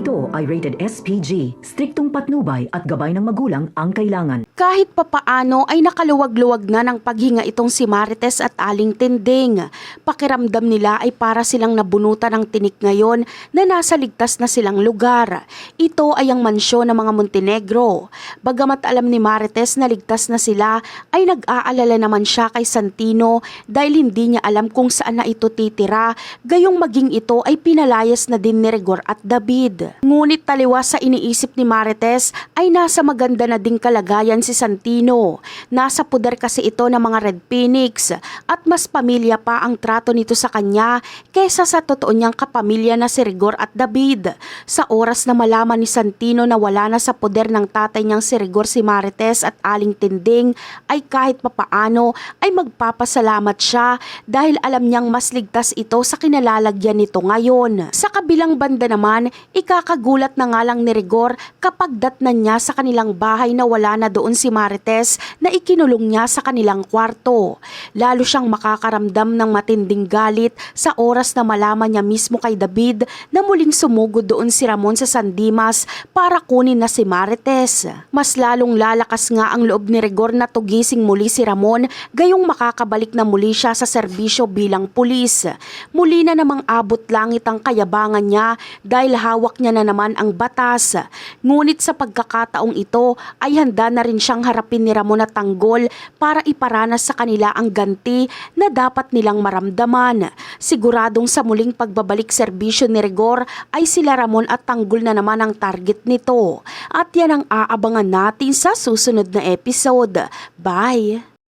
ito ay rated SPG. Striktong patnubay at gabay ng magulang ang kailangan. Kahit papaano ay nakaluwag-luwag na ng paghinga itong si Marites at Aling Tinding. Pakiramdam nila ay para silang nabunutan ng tinik ngayon na nasa ligtas na silang lugar. Ito ay ang mansyon ng mga Montenegro. Bagamat alam ni Marites na ligtas na sila, ay nag-aalala naman siya kay Santino dahil hindi niya alam kung saan na ito titira, gayong maging ito ay pinalayas na din ni Rigor at David. Ngunit taliwas sa iniisip ni Marites ay nasa maganda na ding kalagayan si Santino. Nasa puder kasi ito ng mga Red Phoenix at mas pamilya pa ang trato nito sa kanya kaysa sa totoo niyang kapamilya na si Rigor at David. Sa oras na malaman ni Santino na wala na sa puder ng tatay niyang si Rigor si Marites at Aling Tinding ay kahit papaano ay magpapasalamat siya dahil alam niyang mas ligtas ito sa kinalalagyan nito ngayon. Sa kabilang banda naman, ikakagulat na nga lang ni Rigor kapag datnan niya sa kanilang bahay na wala na doon si Marites na ikinulong niya sa kanilang kwarto. Lalo siyang makakaramdam ng matinding galit sa oras na malaman niya mismo kay David na muling sumugod doon si Ramon sa San Dimas para kunin na si Marites. Mas lalong lalakas nga ang loob ni Rigor na tugising muli si Ramon gayong makakabalik na muli siya sa serbisyo bilang pulis. Muli na namang abot langit ang kayabangan niya dahil hawak niya na naman ang batas. Ngunit sa pagkakataong ito ay handa na rin siyang harapin ni Ramon at Tanggol para iparanas sa kanila ang ganti na dapat nilang maramdaman. Siguradong sa muling pagbabalik serbisyo ni Rigor ay sila Ramon at Tanggol na naman ang target nito. At yan ang aabangan natin sa susunod na episode. Bye!